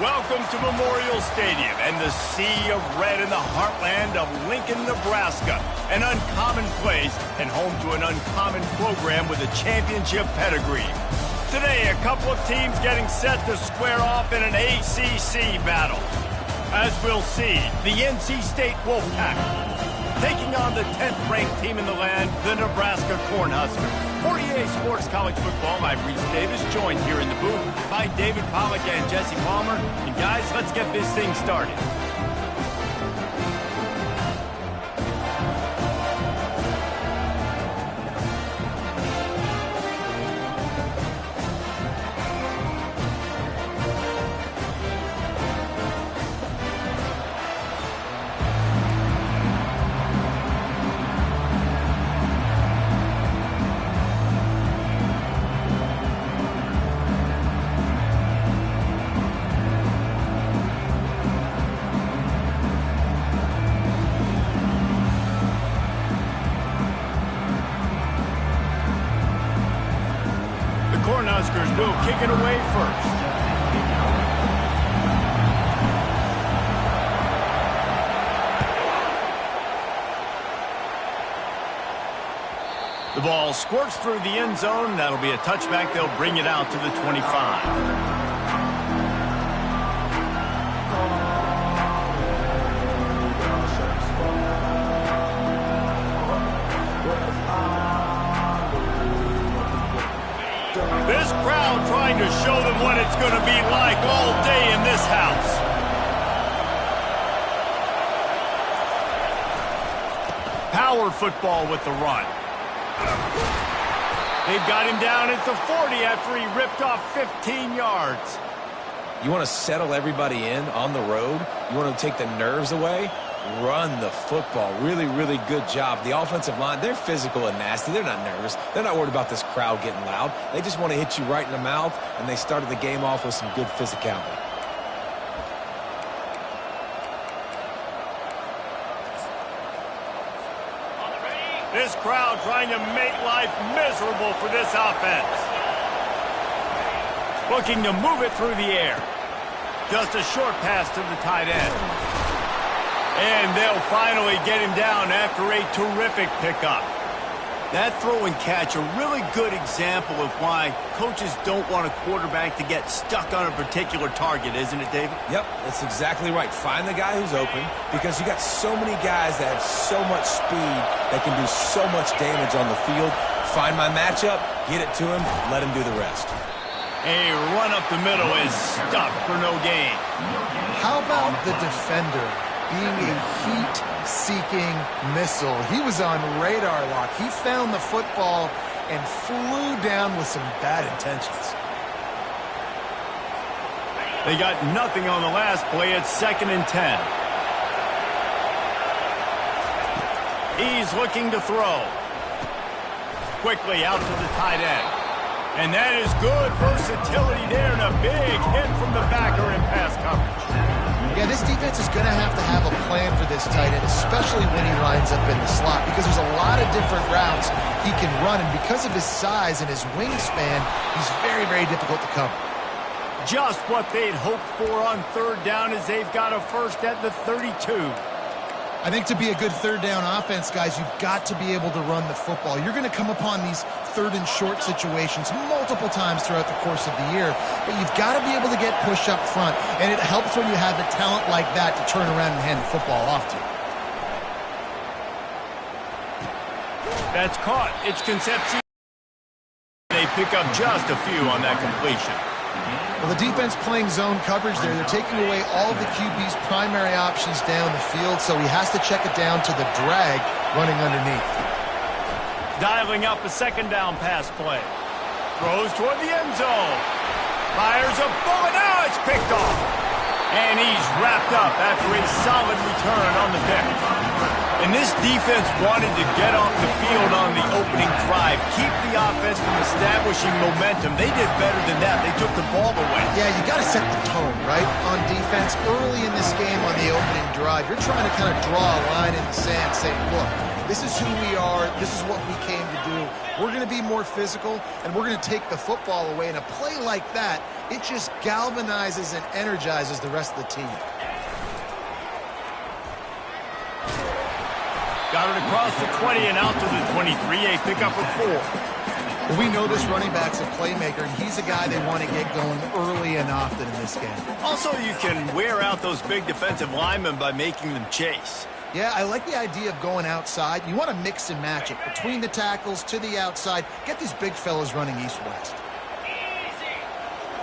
Welcome to Memorial Stadium and the sea of red in the heartland of Lincoln, Nebraska. An uncommon place and home to an uncommon program with a championship pedigree. Today, a couple of teams getting set to square off in an ACC battle. As we'll see, the NC State Wolfpack taking on the 10th-ranked team in the land, the Nebraska Cornhuskers. For EA Sports College Football, I'm Reese Davis, joined here in the booth by David Pollack and Jesse Palmer. And guys, let's get this thing started. Cornhuskers will kick it away first. The ball squirts through the end zone. That'll be a touchback. They'll bring it out to the 25. This crowd trying to show them what it's going to be like all day in this house. Power football with the run. They've got him down at the 40 after he ripped off 15 yards. You want to settle everybody in on the road? You want to take the nerves away? Run the football. Really, really good job. The offensive line, they're physical and nasty. They're not nervous. They're not worried about this crowd getting loud. They just want to hit you right in the mouth, and they started the game off with some good physicality. This crowd trying to make life miserable for this offense. Looking to move it through the air. Just a short pass to the tight end. And they'll finally get him down after a terrific pickup. That throw and catch, a really good example of why coaches don't want a quarterback to get stuck on a particular target, isn't it, David? Yep, that's exactly right. Find the guy who's open, because you got so many guys that have so much speed that can do so much damage on the field. Find my matchup, get it to him, let him do the rest. A run up the middle is stuck for no gain. How about the defender being a heat-seeking missile? He was on radar lock. He found the football and flew down with some bad intentions. They got nothing on the last play. It's 2nd and 10. He's looking to throw. Quickly out to the tight end. And that is good versatility there, and a big hit from the backer in pass coverage. Yeah, this defense is going to have a plan for this tight end, especially when he lines up in the slot, because there's a lot of different routes he can run, and because of his size and his wingspan, he's very, very difficult to cover. Just what they'd hoped for on 3rd down, as they've got a first at the 32. I think to be a good 3rd down offense, guys, you've got to be able to run the football. You're going to come upon these 3rd and short situations multiple times throughout the course of the year, but you've got to be able to get push up front, and it helps when you have the talent like that to turn around and hand the football off to you. That's caught. It's Concepcion. They pick up just a few on that completion. Well, the defense playing zone coverage there. They're taking away all of the QB's primary options down the field, so he has to check it down to the drag running underneath. Dialing up a 2nd down pass play. Throws toward the end zone. Fires a bullet. Now it's picked off. And he's wrapped up after a solid return on the pick. And this defense wanted to get off the field on the opening drive, keep the offense from establishing momentum. They did better than that. They took the ball away. Yeah, you got to set the tone, right, on defense. Early in this game on the opening drive, you're trying to kind of draw a line in the sand, saying, look, This is who we are. This is what we came to do. We're going to be more physical, and we're going to take the football away. And a play like that, it just galvanizes and energizes the rest of the team. Got it across the 20 and out to the 23. A pickup of 4. Well, we know this running back's a playmaker, and he's a guy they want to get going early and often in this game. Also, you can wear out those big defensive linemen by making them chase. Yeah, I like the idea of going outside. You want to mix and match it between the tackles to the outside. Get these big fellas running east-west.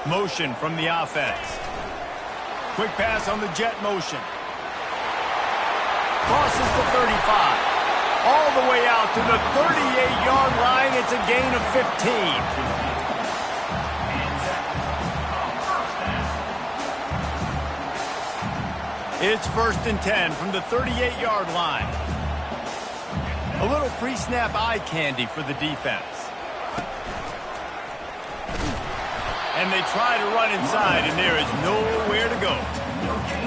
Motion from the offense. Quick pass on the jet motion. Crosses the 35. All the way out to the 38-yard line. It's a gain of 15. It's 1st and 10 from the 38-yard line. A little pre-snap eye candy for the defense. And they try to run inside, and there is nowhere to go.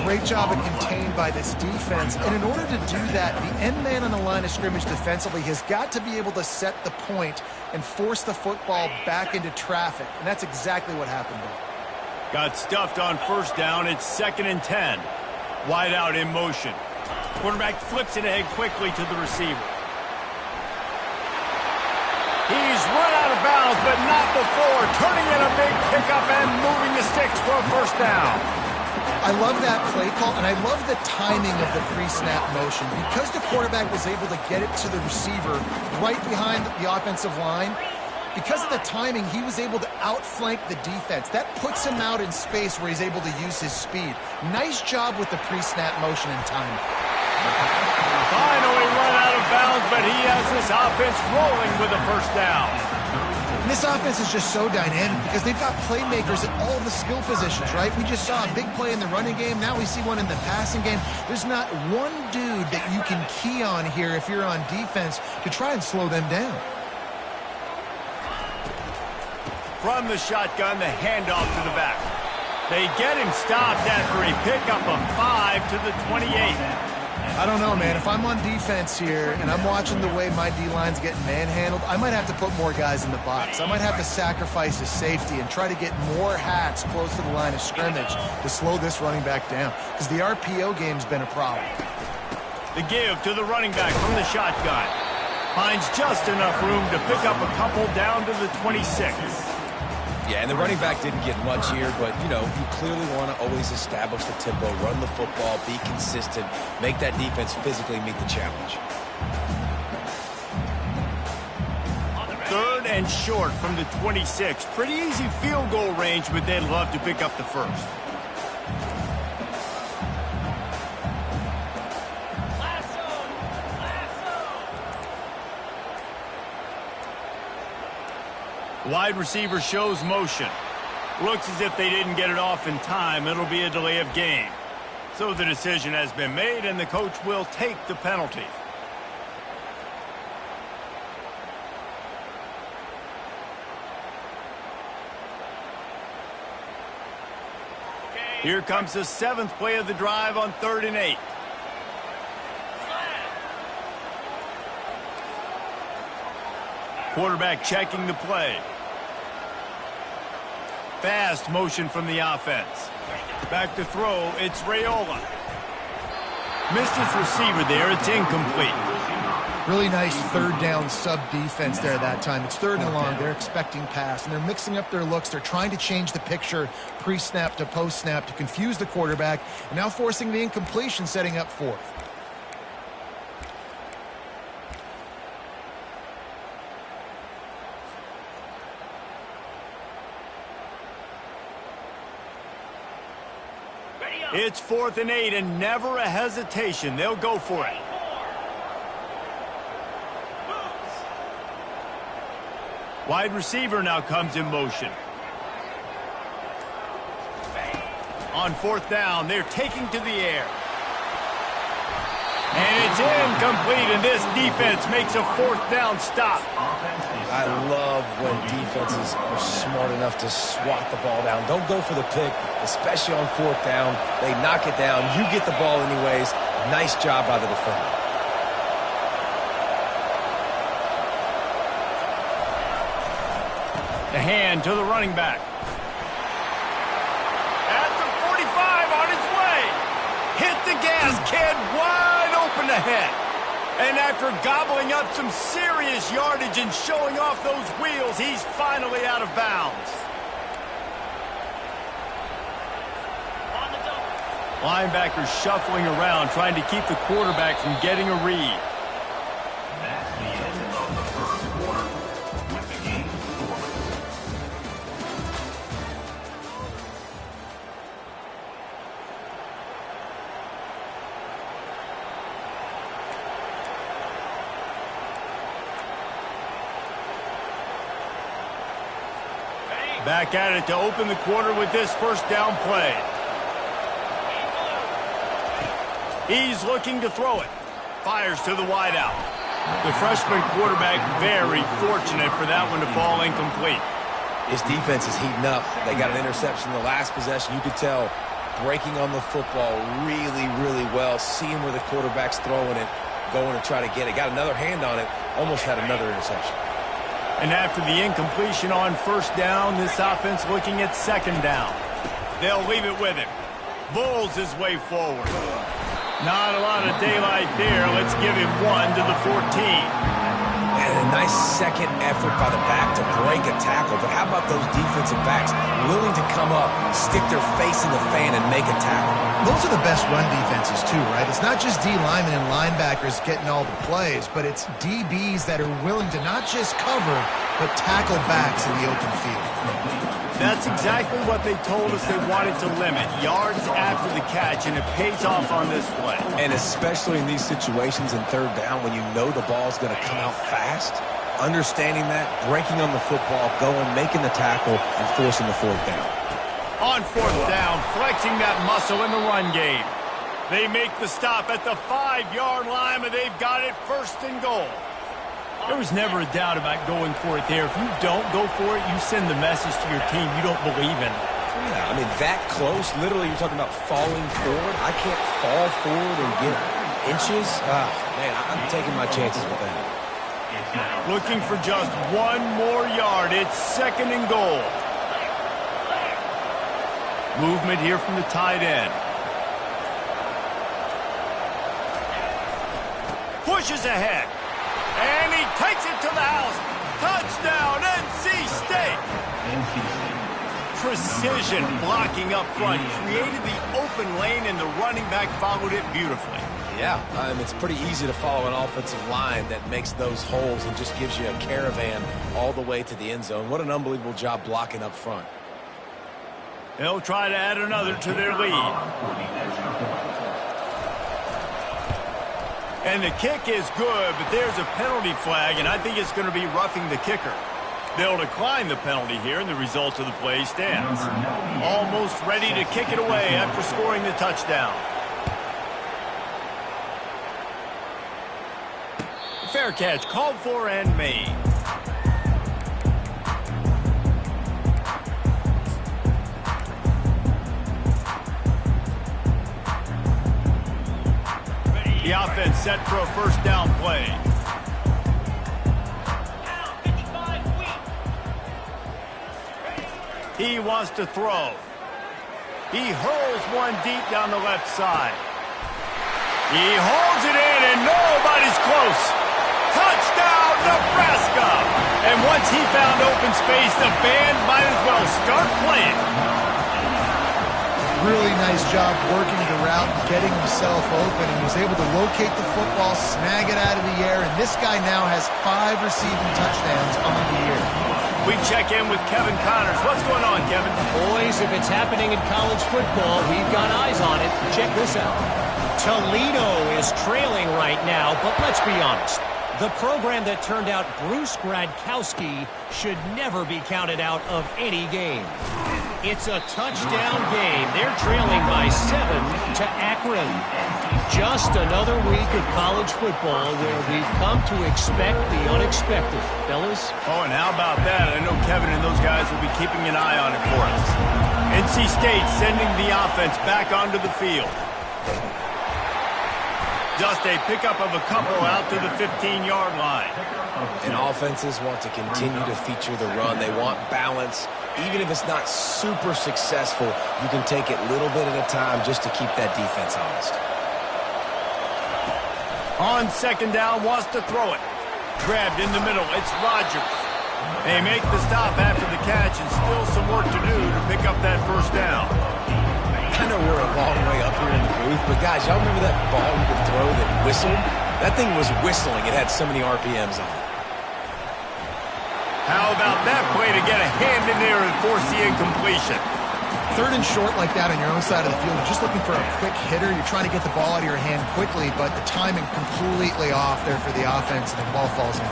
Great job of contained by this defense. And in order to do that, the end man on the line of scrimmage defensively has got to be able to set the point and force the football back into traffic. And that's exactly what happened there. Got stuffed on 1st down. It's 2nd and 10. Wide out in motion. Quarterback flips it ahead quickly to the receiver. He's run out of bounds, but not before. Turning in a big pickup and moving the sticks for a 1st down. I love that play call, and I love the timing of the pre-snap motion. Because the quarterback was able to get it to the receiver right behind the offensive line, because of the timing, he was able to outflank the defense. That puts him out in space where he's able to use his speed. Nice job with the pre-snap motion and timing. Finally run out of bounds, but he has this offense rolling with a 1st down. And this offense is just so dynamic because they've got playmakers at all the skill positions, right? We just saw a big play in the running game. Now we see one in the passing game. There's not one dude that you can key on here if you're on defense to try and slow them down. From the shotgun, the handoff to the back. They get him stopped after a pickup of 5 to the 28. I don't know, man. If I'm on defense here and I'm watching the way my D-line's getting manhandled, I might have to put more guys in the box. I might have to sacrifice his safety and try to get more hats close to the line of scrimmage to slow this running back down because the RPO game's been a problem. The give to the running back from the shotgun. Finds just enough room to pick up a couple down to the 26. Yeah, and the running back didn't get much here, but, you know, you clearly want to always establish the tempo, run the football, be consistent, make that defense physically meet the challenge. 3rd and short from the 26. Pretty easy field goal range, but they'd love to pick up the 1st. Wide receiver shows motion. Looks as if they didn't get it off in time. It'll be a delay of game. So the decision has been made, and the coach will take the penalty. Here comes the 7th play of the drive on 3rd and 8. Quarterback checking the play. Fast motion from the offense. Back to throw, it's Raiola. Missed his receiver there, it's incomplete. Really nice 3rd down sub-defense there that time. It's 3rd and long, they're expecting pass, and they're mixing up their looks. They're trying to change the picture pre-snap to post-snap to confuse the quarterback, and now forcing the incompletion, setting up 4th. It's 4th and 8, and never a hesitation. They'll go for it. Wide receiver now comes in motion. On 4th down, they're taking to the air. And it's incomplete, and this defense makes a 4th down stop. I love when defenses are smart enough to swat the ball down. Don't go for the pick, especially on 4th down. They knock it down. You get the ball anyways. Nice job by the defender. The hand to the running back. At the 45 on his way. Hit the gas, kid. Wide open ahead. And after gobbling up some serious yardage and showing off those wheels, he's finally out of bounds. Linebackers shuffling around, trying to keep the quarterback from getting a read. That's the end of the first quarter with the game score. Back at it to open the quarter with this first down play. He's looking to throw it. Fires to the wideout. The freshman quarterback very fortunate for that one to fall incomplete. His defense is heating up. They got an interception in the last possession. You could tell breaking on the football really, really well. Seeing where the quarterback's throwing it, going to try to get it. Got another hand on it. Almost had another interception. And after the incompletion on first down, this offense looking at second down. They'll leave it with him. Bulls his way forward. Not a lot of daylight there. Let's give him 1 to the 14. And a nice second effort by the back to break a tackle. But how about those defensive backs willing to come up, stick their face in the fan, and make a tackle? Those are the best run defenses, too, right? It's not just D linemen and linebackers getting all the plays, but it's DBs that are willing to not just cover, but tackle backs in the open field. That's exactly what they told us they wanted to limit. Yards after the catch, and it pays off on this play. And especially in these situations in third down when you know the ball's going to come out fast, understanding that, breaking on the football, going, making the tackle, and forcing the fourth down. On fourth down, flexing that muscle in the run game. They make the stop at the 5-yard line, but they've got it first and goal. There was never a doubt about going for it there. If you don't go for it, you send the message to your team you don't believe in it. Yeah, I mean, that close, literally you're talking about falling forward. I can't fall forward and get inches. Man, I'm taking my chances with that. Looking for just 1 more yard. It's second and goal. Movement here from the tight end. Pushes ahead. And he takes it to the house. Touchdown, NC State. Precision blocking up front. Created the open lane, and the running back followed it beautifully. Yeah, it's pretty easy to follow an offensive line that makes those holes and just gives you a caravan all the way to the end zone. What an unbelievable job blocking up front. They'll try to add another to their lead. And the kick is good, but there's a penalty flag, and I think it's going to be roughing the kicker. They'll decline the penalty here, and the result of the play stands. Almost ready to kick it away after scoring the touchdown. Fair catch called for and made. The offense set for a first down play. He wants to throw. He hurls one deep down the left side. He holds it in, and nobody's close. Touchdown, Nebraska! And once he found open space, the band might as well start playing. Really nice job working the route and getting himself open. And he was able to locate the football, snag it out of the air, and this guy now has 5 receiving touchdowns on the year. We check in with Kevin Connors. What's going on, Kevin? Boys, if it's happening in college football, we've got eyes on it. Check this out. Toledo is trailing right now, but let's be honest. The program that turned out Bruce Gradkowski should never be counted out of any game. It's a touchdown game. They're trailing by 7 to Akron. Just another week of college football where we've come to expect the unexpected. Fellas? Oh, and how about that? I know Kevin and those guys will be keeping an eye on it for us. NC State sending the offense back onto the field. Just a pickup of a couple out to the 15-yard line. And offenses want to continue to feature the run. They want balance. Even if it's not super successful, you can take it little bit at a time just to keep that defense honest. On second down, wants to throw it. Grabbed in the middle. It's Rodgers. They make the stop after the catch, and still some work to do to pick up that first down. I know we're a long way up here in the booth, but guys, y'all remember that ball you could throw that whistled? That thing was whistling. It had so many RPMs on it. How about that play to get a hand in there and force the incompletion? Third and short like that on your own side of the field, you're just looking for a quick hitter. You're trying to get the ball out of your hand quickly, but the timing completely off there for the offense, and the ball falls in.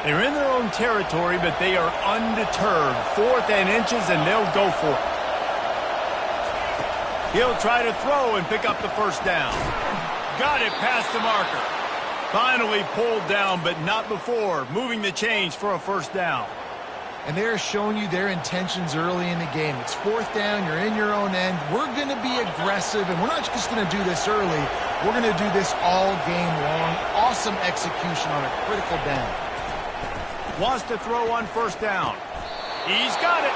They're in their own territory, but they are undeterred. 4th and inches, and they'll go for it. He'll try to throw and pick up the first down. Got it past the marker. Finally pulled down, but not before. Moving the chains for a first down. And they're showing you their intentions early in the game. It's 4th down. You're in your own end. We're going to be aggressive, and we're not just going to do this early. We're going to do this all game long. Awesome execution on a critical down. Wants to throw on first down. He's got it.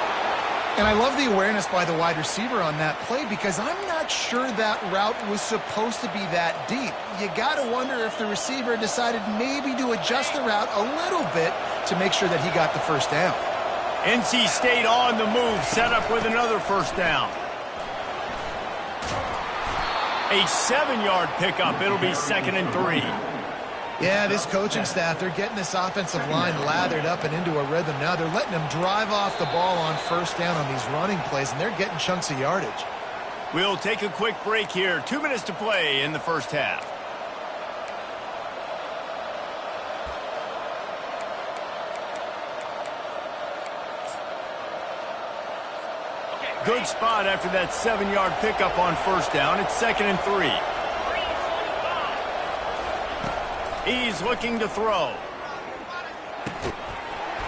And I love the awareness by the wide receiver on that play, because I'm not sure that route was supposed to be that deep. You got to wonder if the receiver decided maybe to adjust the route a little bit to make sure that he got the first down. NC State on the move, set up with another first down. A 7-yard pickup. It'll be 2nd and 3. Yeah, this coaching staff, they're getting this offensive line lathered up and into a rhythm now. They're letting them drive off the ball on first down on these running plays, and they're getting chunks of yardage. We'll take a quick break here. 2 minutes to play in the first half. Good spot after that 7-yard pickup on first down. It's 2nd and 3. He's looking to throw.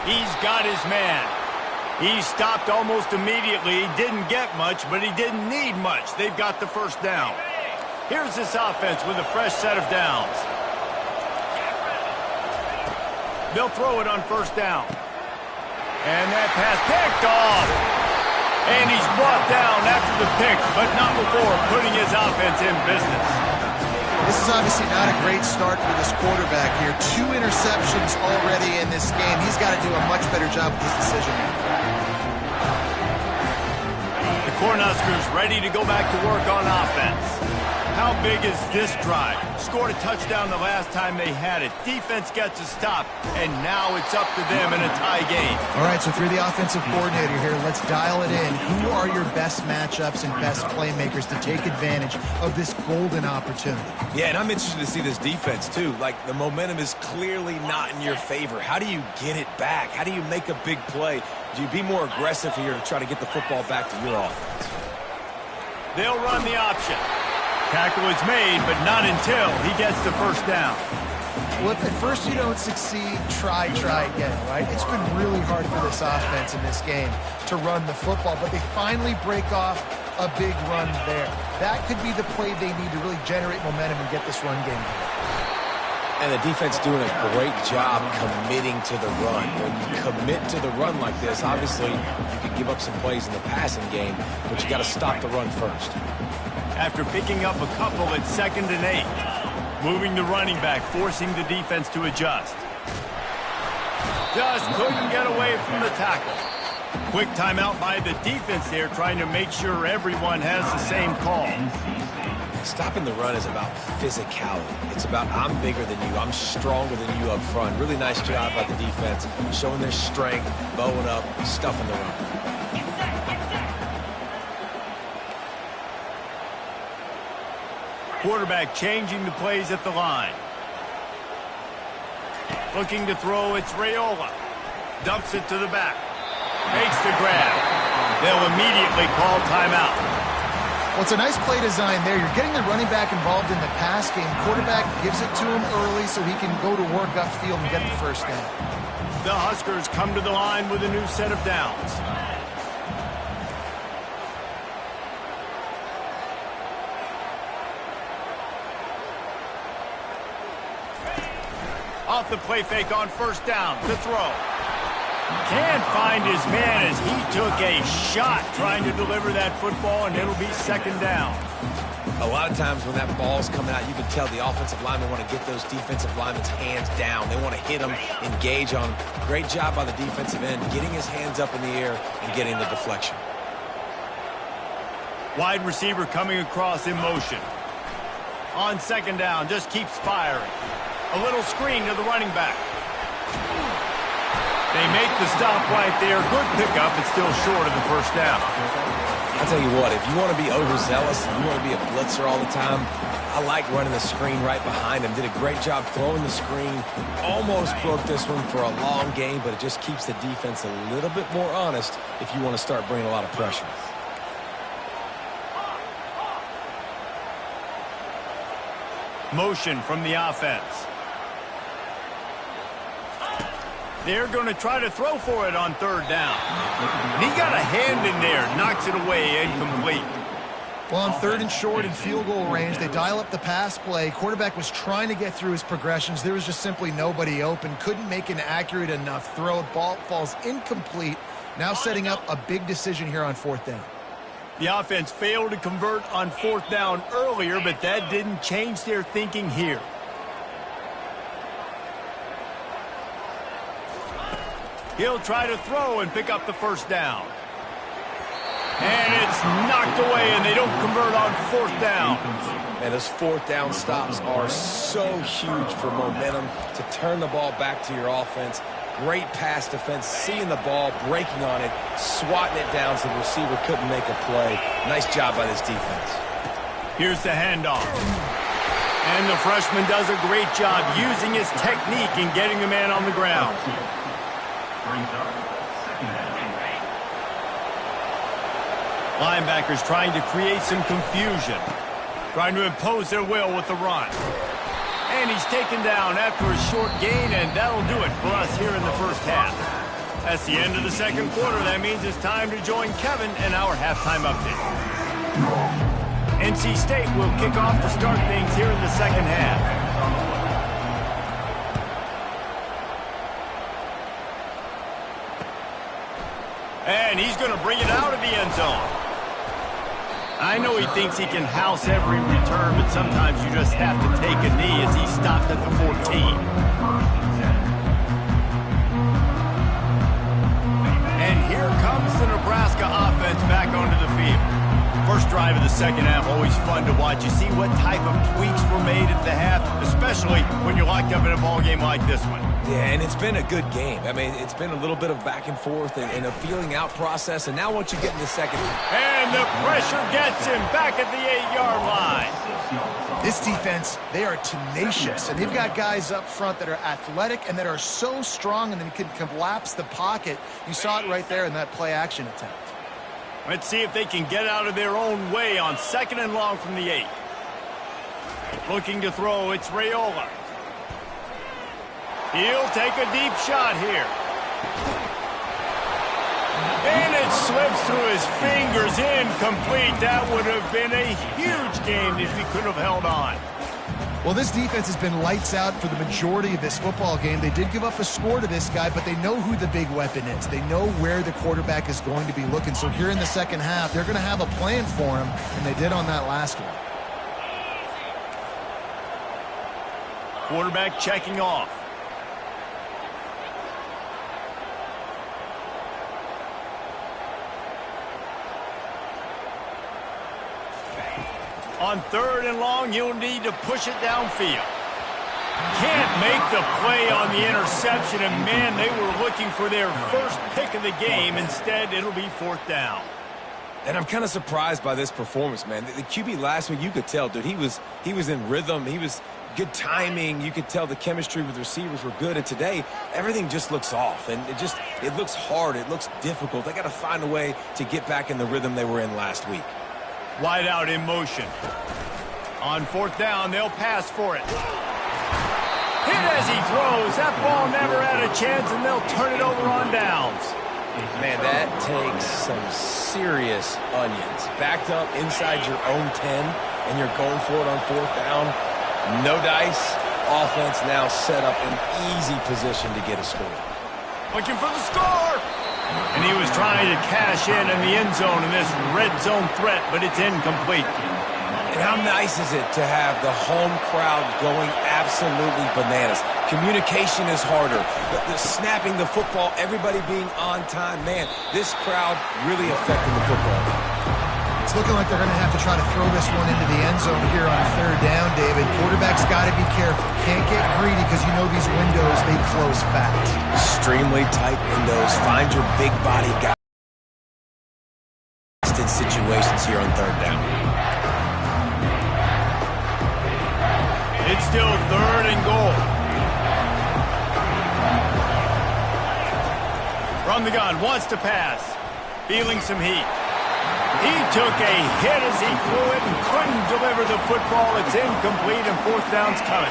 He's got his man. He stopped almost immediately. He didn't get much, but he didn't need much. They've got the first down. Here's this offense with a fresh set of downs. They'll throw it on first down. And that pass picked off. And he's brought down after the pick, but not before putting his offense in business. This is obviously not a great start for this quarterback here. 2 interceptions already in this game. He's got to do a much better job with his decision. The Cornhuskers ready to go back to work on offense. How big is this drive? Scored a touchdown the last time they had it. Defense gets a stop, and now it's up to them in a tie game. All right, so if you're the offensive coordinator here, let's dial it in. Who are your best matchups and best playmakers to take advantage of this golden opportunity? Yeah, and I'm interested to see this defense, too. Like, the momentum is clearly not in your favor. How do you get it back? How do you make a big play? Do you be more aggressive here to try to get the football back to your offense? They'll run the option. Tackle is made, but not until he gets the first down. Well, if at first you don't succeed, try again, right? It's been really hard for this offense in this game to run the football, but they finally break off a big run there. That could be the play they need to really generate momentum and get this run game going. And the defense doing a great job committing to the run. When you commit to the run like this, obviously you can give up some plays in the passing game, but you got to stop the run first. After picking up a couple at 2nd and 8. Moving the running back, forcing the defense to adjust. Just couldn't get away from the tackle. Quick timeout by the defense there, trying to make sure everyone has the same call. Stopping the run is about physicality. It's about I'm bigger than you, I'm stronger than you up front. Really nice job by the defense, showing their strength, bowing up, stuffing the run. Quarterback changing the plays at the line. Looking to throw, it's Raiola. Dumps it to the back. Makes the grab. They'll immediately call timeout. Well, it's a nice play design there. You're getting the running back involved in the pass game. Quarterback gives it to him early so he can go to work upfield and get the first down. The Huskers come to the line with a new set of downs. Off the play fake on first down to throw. Can't find his man as he took a shot trying to deliver that football, and it'll be second down. A lot of times when that ball's coming out, you can tell the offensive linemen want to get those defensive linemen's hands down. They want to hit them, engage on them. Great job by the defensive end, getting his hands up in the air and getting the deflection. Wide receiver coming across in motion. On second down, just keeps firing. A little screen to the running back. They make the stop right there. Good pickup. It's still short of the first down. I'll tell you what, if you want to be overzealous and you want to be a blitzer all the time, I like running the screen right behind him. Did a great job throwing the screen. Almost broke this one for a long game, but it just keeps the defense a little bit more honest if you want to start bringing a lot of pressure. Motion from the offense. They're going to try to throw for it on third down. And he got a hand in there, knocks it away, incomplete. Well, on third and short in field goal range, they dial up the pass play. Quarterback was trying to get through his progressions. There was just simply nobody open. Couldn't make an accurate enough throw. Ball falls incomplete. Now setting up a big decision here on fourth down. The offense failed to convert on fourth down earlier, but that didn't change their thinking here. He'll try to throw and pick up the first down. And it's knocked away, and they don't convert on fourth down. And those fourth down stops are so huge for momentum to turn the ball back to your offense. Great pass defense, seeing the ball, breaking on it, swatting it down so the receiver couldn't make a play. Nice job by this defense. Here's the handoff. And the freshman does a great job using his technique and getting the man on the ground. Linebackers trying to create some confusion. Trying to impose their will with the run. And he's taken down after a short gain, and that'll do it for us here in the first half. That's the end of the second quarter. That means it's time to join Kevin in our halftime update. NC State will kick off to start things here in the second half. And he's going to bring it out of the end zone. I know he thinks he can house every return, but sometimes you just have to take a knee as he stopped at the 14. And here comes the Nebraska offense back onto the field. First drive of the second half, always fun to watch. You see what type of tweaks were made at the half, especially when you're locked up in a ball game like this one. Yeah, and it's been a good game. I mean, it's been a little bit of back and forth and a feeling out process. And now once you get in the second. And the pressure gets him back at the 8-yard line. This defense, they are tenacious. And they've got guys up front that are athletic and that are so strong and then can collapse the pocket. You saw it right there in that play action attempt. Let's see if they can get out of their own way on second and long from the 8. Looking to throw, it's Raiola. He'll take a deep shot here. And it slips through his fingers, incomplete. That would have been a huge game if he could have held on. Well, this defense has been lights out for the majority of this football game. They did give up a score to this guy, but they know who the big weapon is. They know where the quarterback is going to be looking. So here in the second half, they're going to have a plan for him, and they did on that last one. Quarterback checking off. On third and long, you'll need to push it downfield. Can't make the play on the interception, and man, they were looking for their first pick of the game. Instead, it'll be fourth down. And I'm kind of surprised by this performance, man. The QB last week, you could tell, dude, he was in rhythm. He was good timing. You could tell the chemistry with receivers were good. And today, everything just looks off. And it looks hard. It looks difficult. They got to find a way to get back in the rhythm they were in last week. Wide out in motion. On fourth down, they'll pass for it. Hit as he throws. That ball never had a chance, and they'll turn it over on downs. Man, that takes some serious onions. Backed up inside your own 10, and you're going for it on fourth down. No dice. Offense now set up in easy position to get a score. Looking for the score. And he was trying to cash in the end zone in this red zone threat, but it's incomplete. And how nice is it to have the home crowd going absolutely bananas? Communication is harder. The snapping the football, everybody being on time. Man, this crowd really affecting the football. It's looking like they're going to have to try to throw this one into the end zone here on third down, David. Quarterback's got to be careful. Can't get greedy because you know these windows, they close fast. Extremely tight windows. Find your big body guys in situations here on third down. It's still third and goal. From the gun, wants to pass. Feeling some heat. He took a hit as he threw it and couldn't deliver the football. It's incomplete and fourth down's coming.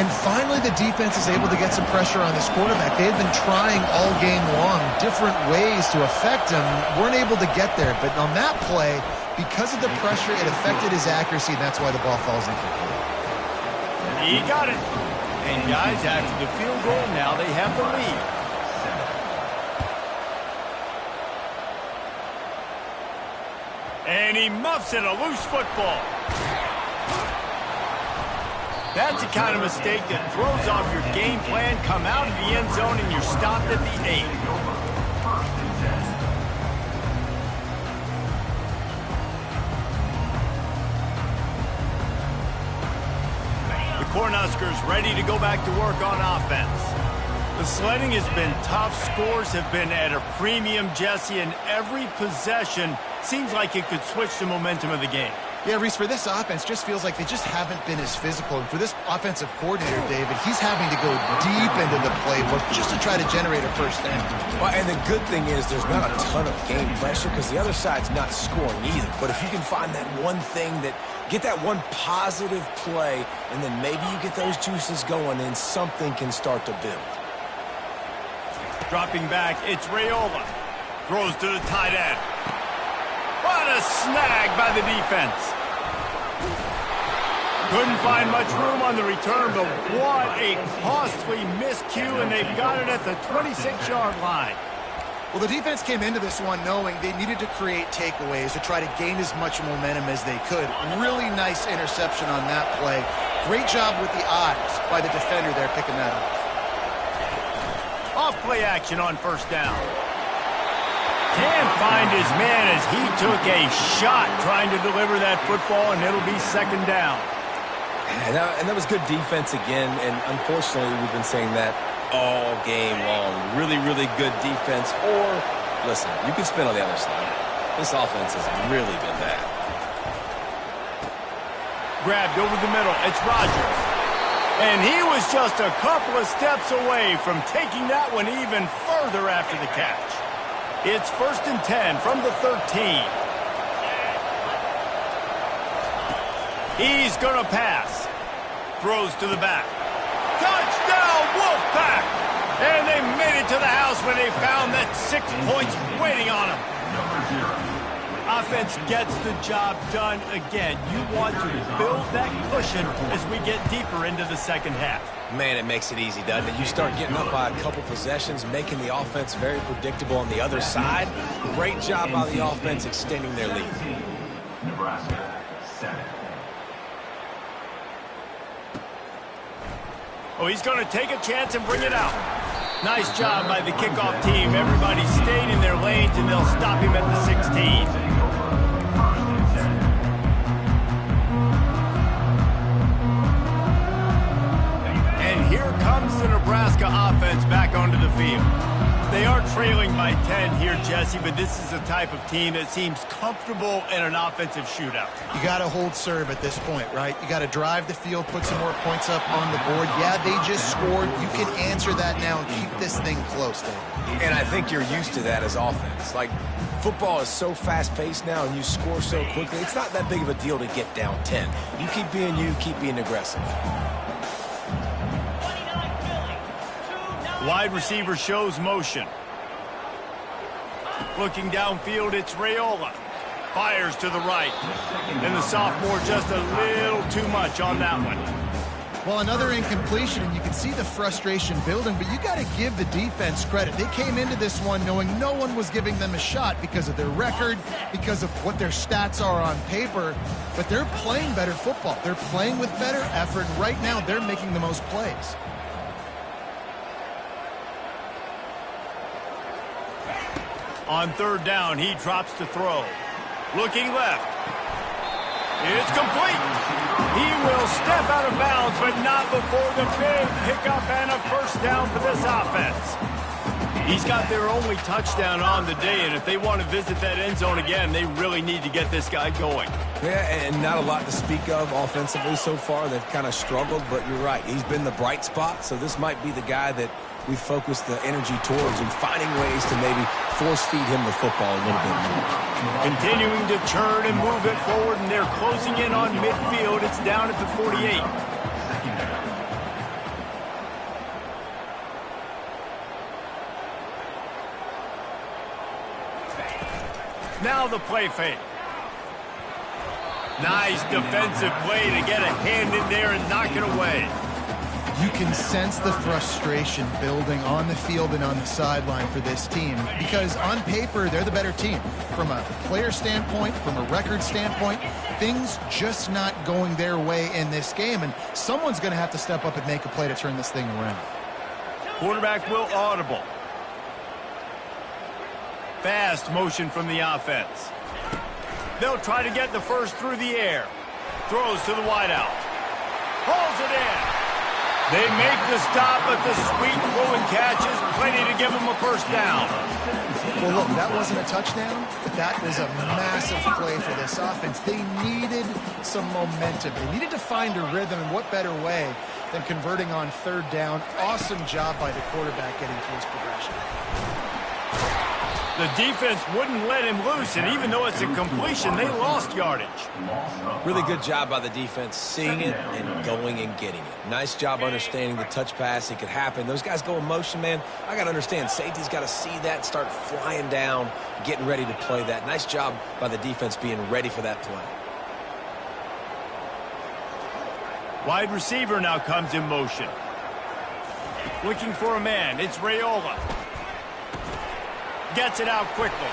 And finally the defense is able to get some pressure on this quarterback. They've been trying all game long different ways to affect him. Weren't able to get there. But on that play, because of the pressure, it affected his accuracy, and that's why the ball falls incomplete. He got it. And guys, after the field goal, now they have the lead. And he muffs it, a loose football. That's the kind of mistake that throws off your game plan. Come out of the end zone and you're stopped at the 8. The Cornhuskers ready to go back to work on offense. The sledding has been tough. Scores have been at a premium, Jesse, and every possession seems like it could switch the momentum of the game. Yeah, Reese, for this offense, just feels like they just haven't been as physical. And for this offensive coordinator, David, he's having to go deep into the playbook just to try to generate a first down. Well, and the good thing is there's not a ton of game pressure because the other side's not scoring either. But if you can find that one thing get that one positive play, and then maybe you get those juices going and something can start to build. Dropping back, it's Raiola. Throws to the tight end. What a snag by the defense. Couldn't find much room on the return, but what a costly miscue, and they've got it at the 26-yard line. Well, the defense came into this one knowing they needed to create takeaways to try to gain as much momentum as they could. Really nice interception on that play. Great job with the eyes by the defender there picking that off. Off play action on first down. Can't find his man as he took a shot trying to deliver that football, and it'll be second down. And that was good defense again, and unfortunately we've been saying that all game long. Really, really good defense. Or, listen, you can spin on the other side. This offense has really been bad. Grabbed over the middle. It's Rodgers. And he was just a couple of steps away from taking that one even further after the catch. It's 1st and 10 from the 13. He's going to pass. Throws to the back. Touchdown, Wolfpack! And they made it to the house when they found that 6 points waiting on them. Offense gets the job done again. You want to build that cushion as we get deeper into the second half. Man, it makes it easy, doesn't it? You start getting up by a couple possessions, making the offense very predictable on the other side. Great job by the offense extending their lead. Nebraska 7. Oh, he's going to take a chance and bring it out. Nice job by the kickoff team. Everybody stayed in their lanes, and they'll stop him at the 16. And here comes the Nebraska offense back onto the field. They are are trailing by 10 here, Jesse, but this is a type of team that seems comfortable in an offensive shootout. You got to hold serve at this point, right? You got to drive the field, put some more points up on the board. Yeah, they just scored. You can answer that now and keep this thing close, Dave. And I think you're used to that as offense. Like, football is so fast-paced now and you score so quickly, it's not that big of a deal to get down 10. You keep being aggressive. Wide receiver shows motion. Looking downfield, it's Raiola. Fires to the right. And the sophomore just a little too much on that one. Well, another incompletion, and you can see the frustration building, but you got to give the defense credit. They came into this one knowing no one was giving them a shot because of their record, because of what their stats are on paper, but they're playing better football. They're playing with better effort, and right now they're making the most plays. On third down, he drops to throw. Looking left. It's complete. He will step out of bounds, but not before the big pickup and a first down for this offense. He's got their only touchdown on the day, and if they want to visit that end zone again, they really need to get this guy going. Yeah, and not a lot to speak of offensively so far. They've kind of struggled, but you're right. He's been the bright spot, so this might be the guy that we focus the energy towards and finding ways to maybe force-feed him the football a little bit more. Continuing to turn and move it forward, and they're closing in on midfield. It's down at the 48. Now the play fake. Nice defensive play to get a hand in there and knock it away. You can sense the frustration building on the field and on the sideline for this team because on paper, they're the better team. From a player standpoint, from a record standpoint, things just not going their way in this game, and someone's going to have to step up and make a play to turn this thing around. Quarterback will audible. Fast motion from the offense. They'll try to get the first through the air. Throws to the wideout. Pulls it in. They make the stop, but the sweet throw and catch is plenty to give them a first down. Well, look, that wasn't a touchdown, but that was a massive play for this offense. They needed some momentum. They needed to find a rhythm, and what better way than converting on third down. Awesome job by the quarterback getting to his progression. The defense wouldn't let him loose, and even though it's a completion, they lost yardage. Really good job by the defense, seeing it and going and getting it. Nice job understanding the touch pass. It could happen. Those guys go in motion, man. I got to understand, safety's got to see that, start flying down, getting ready to play that. Nice job by the defense being ready for that play. Wide receiver now comes in motion. Looking for a man. It's Raiola. Gets it out quickly.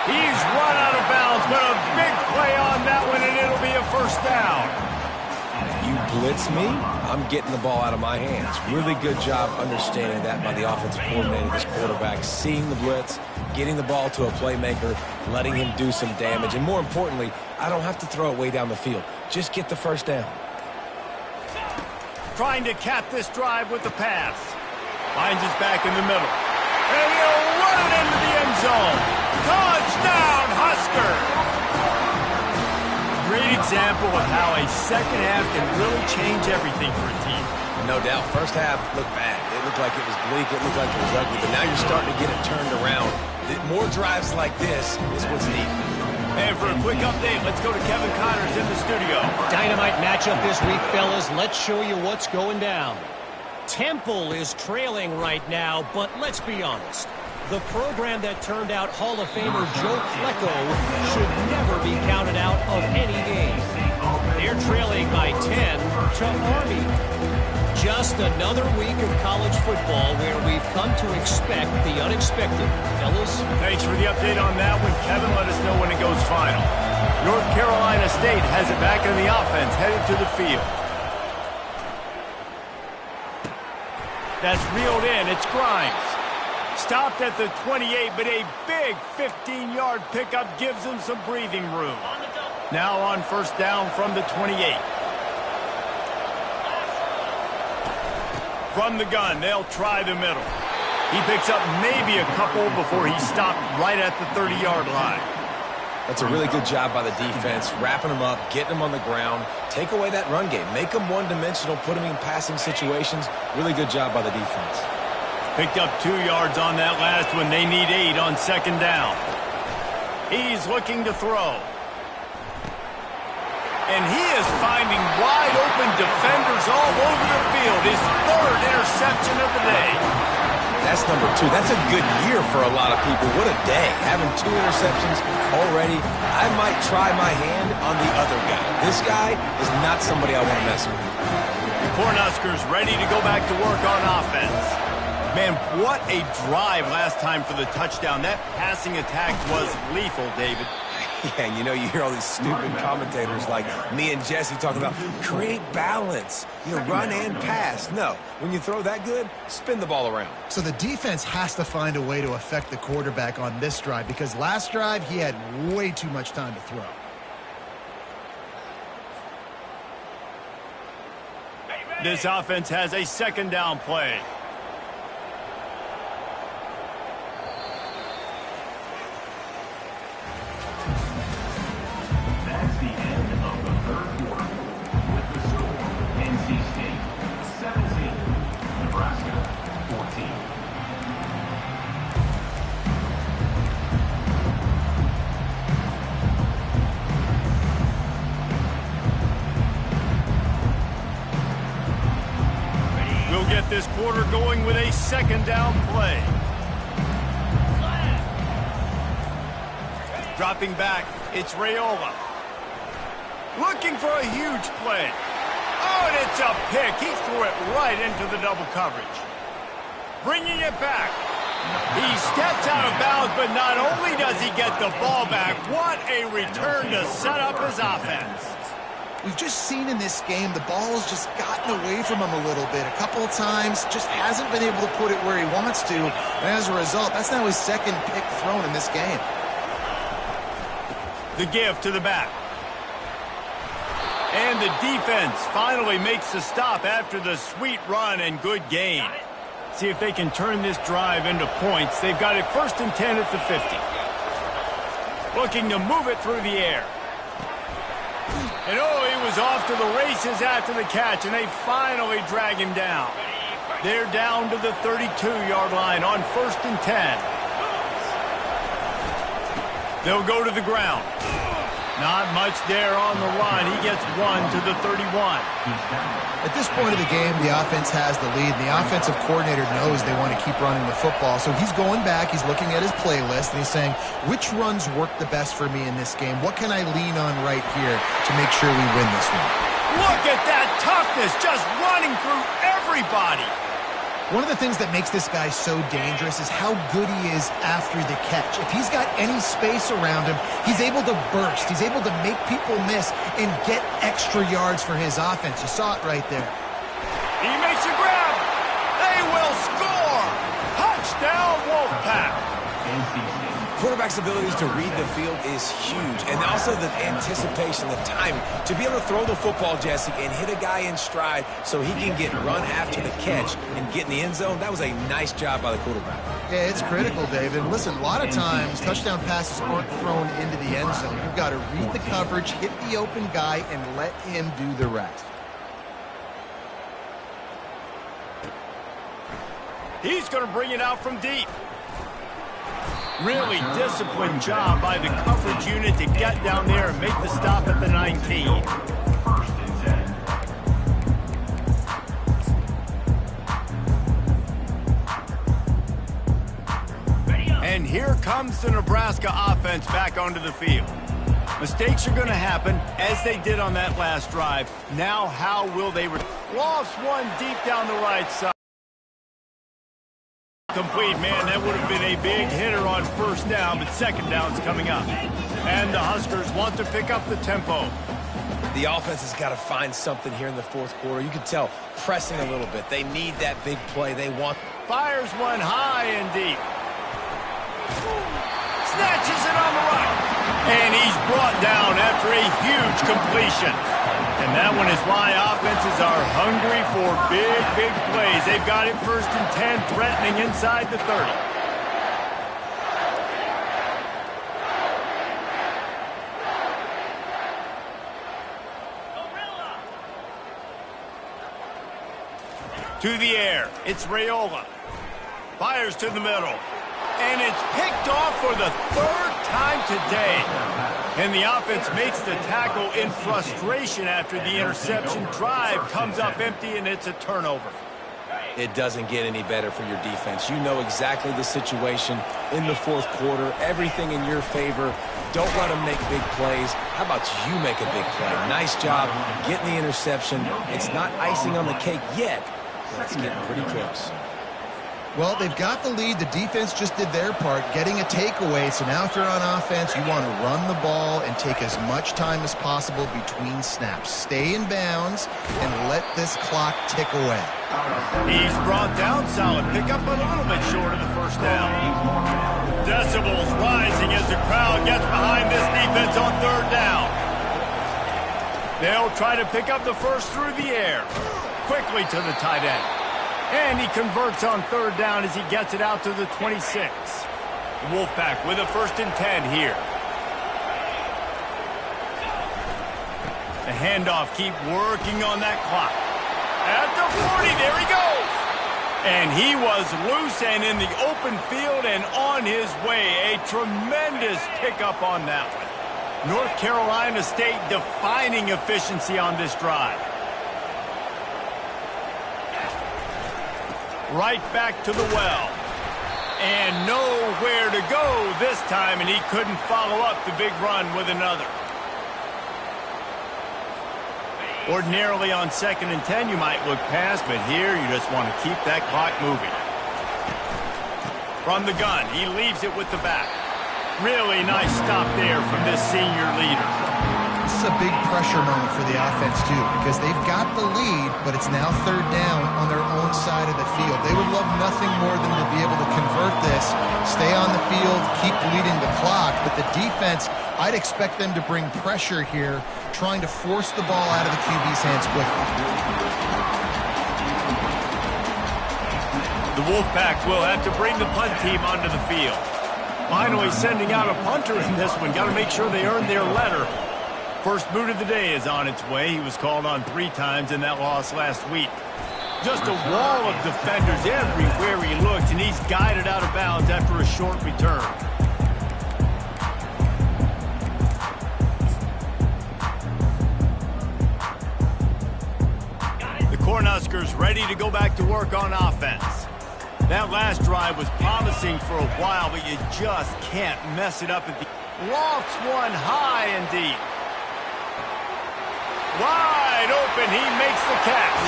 He's run out of bounds, but a big play on that one, and it'll be a first down. You blitz me, I'm getting the ball out of my hands. Really good job understanding that by the offensive coordinator, this quarterback, seeing the blitz, getting the ball to a playmaker, letting him do some damage, and more importantly, I don't have to throw it way down the field. Just get the first down. Trying to cap this drive with the pass. Finds his back in the middle. And he'll run it into the end zone. Touchdown, Husker! Great example of how a second half can really change everything for a team. No doubt. First half looked bad. It looked like it was bleak. It looked like it was ugly. But now you're starting to get it turned around. More drives like this is what's needed. And for a quick update, let's go to Kevin Connors in the studio. Dynamite matchup this week, fellas. Let's show you what's going down. Temple is trailing right now, but let's be honest. The program that turned out Hall of Famer Joe Flacco should never be counted out of any game. They're trailing by 10 to Army. Just another week of college football where we've come to expect the unexpected. Fellas? Thanks for the update on that one. Kevin, let us know when it goes final. North Carolina State has it back in the offense, headed to the field. That's reeled in. It's Grimes. Stopped at the 28, but a big 15-yard pickup gives him some breathing room. Now on first down from the 28. From the gun, they'll try the middle. He picks up maybe a couple before he stopped right at the 30-yard line. That's a really good job by the defense, wrapping them up, getting them on the ground, take away that run game, make them one-dimensional, put them in passing situations. Really good job by the defense. Picked up 2 yards on that last one. They need 8 on second down. He's looking to throw. And he is finding wide-open defenders all over the field. His 3rd interception of the day. That's number 2. That's a good year for a lot of people. What a day. Having 2 interceptions already. I might try my hand on the other guy. This guy is not somebody I want to mess with. The Cornhuskers ready to go back to work on offense. Man, what a drive last time for the touchdown. That passing attack was lethal, David. Yeah, and you know, you hear all these stupid commentators like me and Jesse talking about create balance, run and pass. No, when you throw that good, spin the ball around. So the defense has to find a way to affect the quarterback on this drive because last drive he had way too much time to throw. This offense has a second down play. That's the end of the 3rd quarter. With the score, NC State 17, Nebraska 14. We'll get this quarter going with a second down play. Dropping back, it's Raiola. Looking for a huge play. Oh, and it's a pick. He threw it right into the double coverage. Bringing it back. He steps out of bounds, but not only does he get the ball back, what a return to set up his offense. We've just seen in this game the ball has just gotten away from him a little bit. A couple of times, just hasn't been able to put it where he wants to. And as a result, that's now his 2nd pick thrown in this game. The give to the back. And the defense finally makes the stop after the sweet run and good gain. See if they can turn this drive into points. They've got it 1st and 10 at the 50. Looking to move it through the air. And oh, he was off to the races after the catch, and they finally drag him down. They're down to the 32-yard line on 1st and 10. They'll go to the ground. Not much there on the run. He gets 1 to the 31. At this point of the game, the offense has the lead. The offensive coordinator knows they want to keep running the football. So he's going back, he's looking at his playlist, and he's saying, which runs work the best for me in this game? What can I lean on right here to make sure we win this one? Look at that toughness, just running through everybody. One of the things that makes this guy so dangerous is how good he is after the catch. If he's got any space around him, he's able to burst. He's able to make people miss and get extra yards for his offense. You saw it right there. He makes a grab. They will score. Touchdown, Wolfpack. Quarterback's abilities to read the field is huge, and also the anticipation, the timing. To be able to throw the football, Jesse, and hit a guy in stride so he can get run after the catch and get in the end zone, that was a nice job by the quarterback. Yeah, it's critical, David. Listen, a lot of times touchdown passes aren't thrown into the end zone. You've got to read the coverage, hit the open guy, and let him do the rest. He's going to bring it out from deep. Really disciplined job by the coverage unit to get down there and make the stop at the 19. 1st and 10. And here comes the Nebraska offense back onto the field. Mistakes are going to happen, as they did on that last drive. Now, how will they... Lost one deep down the right side. Complete, man, that would have been a big hitter on 1st down, but 2nd down's coming up. And the Huskers want to pick up the tempo. The offense has got to find something here in the 4th quarter. You can tell, pressing a little bit. They need that big play. They want... Fires one high and deep. Snatches it on the right. And he's brought down after a huge completion. And that one is why offenses are hungry for big, big plays. They've got it 1st and 10, threatening inside the 30. To the air, it's Raiola. Fires to the middle. And it's picked off for the 3rd time today. And the offense makes the tackle in frustration after the interception. Drive comes up empty, and it's a turnover. It doesn't get any better for your defense. You know exactly the situation in the 4th quarter. Everything in your favor. Don't let them make big plays. How about you make a big play? Nice job getting the interception. It's not icing on the cake yet. It's getting pretty close. Well, they've got the lead. The defense just did their part, getting a takeaway. So now if you're on offense, you want to run the ball and take as much time as possible between snaps. Stay in bounds and let this clock tick away. He's brought down. Solid pickup, but a little bit short of the 1st down. Decibels rising as the crowd gets behind this defense on 3rd down. They'll try to pick up the 1st through the air. Quickly to the tight end. And he converts on 3rd down as he gets it out to the 26. Wolfpack with a 1st and 10 here. The handoff, keep working on that clock. At the 40, there he goes. And he was loose and in the open field and on his way. A tremendous pickup on that one. North Carolina State defining efficiency on this drive. Right back to the well. And nowhere to go this time, and he couldn't follow up the big run with another. Ordinarily on 2nd and 10, you might look past, but here you just want to keep that clock moving. From the gun, he leaves it with the back. Really nice stop there from this senior leader. This is a big pressure moment for the offense, too, because they've got the lead, but it's now 3rd down on their own side of the field. They would love nothing more than to be able to convert this, stay on the field, keep leading the clock, but the defense, I'd expect them to bring pressure here, trying to force the ball out of the QB's hands quickly. The Wolfpack will have to bring the punt team onto the field. Finally sending out a punter in this one. Got to make sure they earn their letter. First boot of the day is on its way. He was called on 3 times in that loss last week. Just a wall of defenders everywhere he looks, and he's guided out of bounds after a short return. The Cornhuskers ready to go back to work on offense. That last drive was promising for a while, but you just can't mess it up at the... Lofts one high and deep. Wide open, he makes the catch.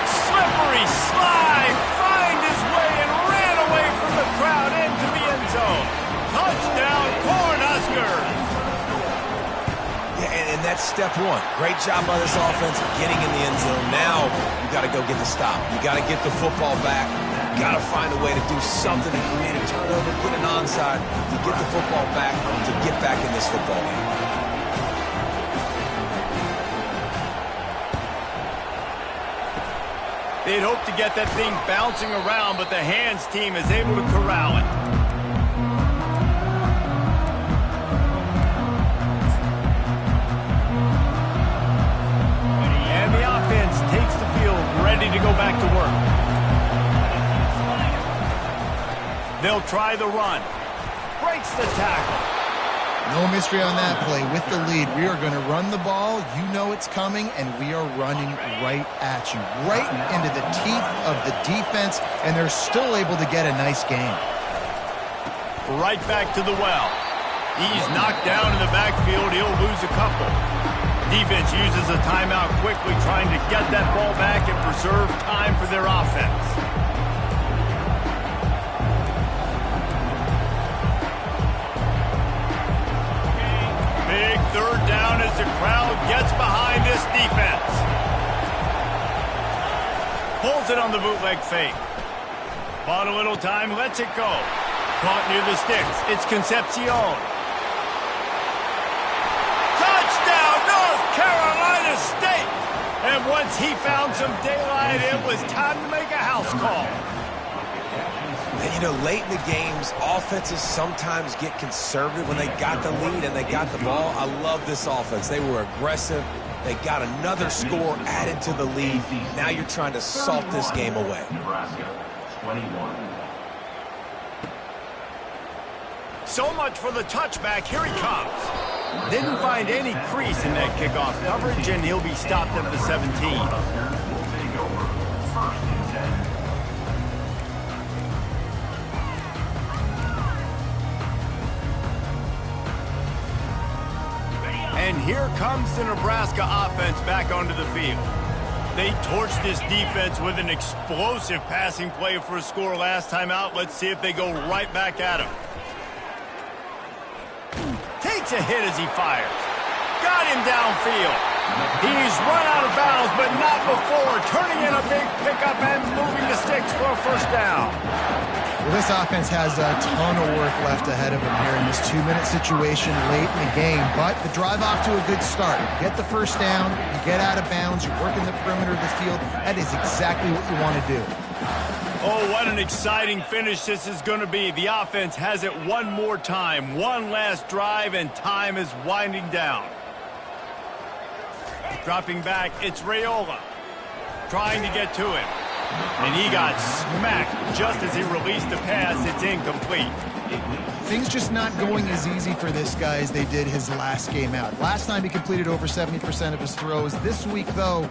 Slippery slide, find his way and ran away from the crowd into the end zone. Touchdown, Cornhuskers! Yeah, and that's step 1. Great job by this offense getting in the end zone. Now you got to go get the stop. You got to get the football back. You got to find a way to do something to create a turnover, get an onside, to get the football back, to get back in this football game. They'd hoped to get that thing bouncing around, but the hands team is able to corral it. And the offense takes the field, ready to go back to work. They'll try the run. Breaks the tackle. No mystery on that play. With the lead, we are going to run the ball. You know it's coming, and we are running right at you, right into the teeth of the defense, and they're still able to get a nice game. Right back to the well. He's knocked down in the backfield. He'll lose a couple. Defense uses a timeout quickly, trying to get that ball back and preserve time for their offense. Big 3rd down as the crowd gets behind this defense. Pulls it on the bootleg fake. Bought a little time, lets it go. Caught near the sticks. It's Concepcion. Touchdown, North Carolina State! And once he found some daylight, it was time to make a house call. And, you know, late in the games, offenses sometimes get conservative when they got the lead and they got the ball. I love this offense. They were aggressive. They got another score added to the lead. Now you're trying to salt this game away. Nebraska, 21. So much for the touchback. Here he comes. Didn't find any crease in that kickoff coverage, and he'll be stopped at the 17. Huskers will take over 1st and 10. And here comes the Nebraska offense back onto the field. They torched this defense with an explosive passing play for a score last time out. Let's see if they go right back at him. Takes a hit as he fires. Got him downfield. He's run out of bounds, but not before. Turning in a big pickup and moving the sticks for a 1st down. Well, this offense has a ton of work left ahead of them here in this 2-minute situation late in the game. But the drive off to a good start. You get the 1st down, you get out of bounds, you're working the perimeter of the field. That is exactly what you want to do. Oh, what an exciting finish this is going to be. The offense has it one more time. One last drive, and time is winding down. Dropping back, it's Raiola. Trying to get to him. And he got smacked just as he released the pass. It's incomplete. Things just not going as easy for this guy as they did his last game out. Last time he completed over 70% of his throws. This week, though,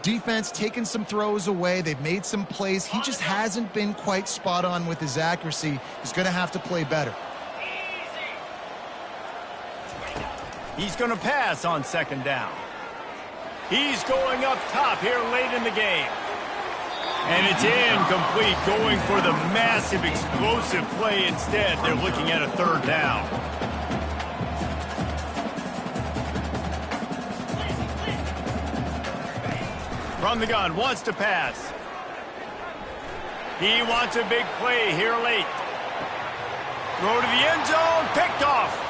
defense taking some throws away. They've made some plays. He just hasn't been quite spot on with his accuracy. He's going to have to play better. He's going to pass on 2nd down. He's going up top here late in the game. And it's incomplete, going for the massive explosive play instead. They're looking at a 3rd down. From the gun, wants to pass. He wants a big play here late. Throw to the end zone, picked off.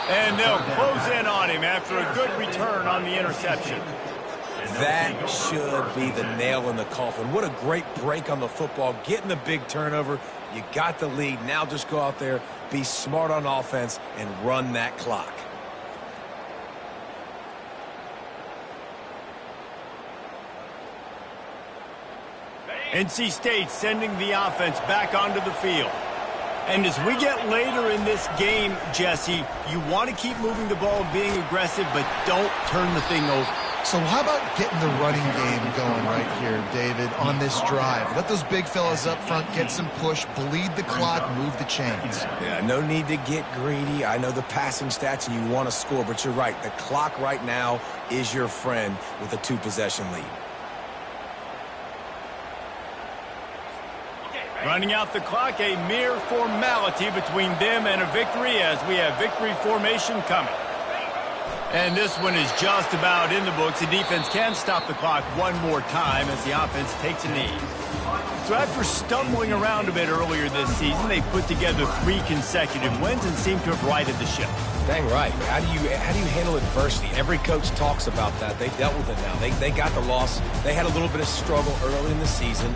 And they'll close in on him after a good return on the interception. That should be the nail in the coffin. What a great break on the football. Getting the big turnover. You got the lead. Now just go out there, be smart on offense, and run that clock. NC State sending the offense back onto the field. And as we get later in this game, Jesse, you want to keep moving the ball, being aggressive, but don't turn the thing over. So how about getting the running game going right here, David, on this drive? Let those big fellas up front get some push, bleed the clock, move the chains. Yeah, no need to get greedy. I know the passing stats and you want to score, but you're right. The clock right now is your friend with a 2-possession lead. Running out the clock, a mere formality between them and a victory as we have victory formation coming. And this one is just about in the books. The defense can stop the clock one more time as the offense takes a knee. So after stumbling around a bit earlier this season, they put together 3 consecutive wins and seem to have righted the ship. Dang right. How do you handle adversity? Every coach talks about that. They dealt with it now. They got the loss. They had a little bit of struggle early in the season.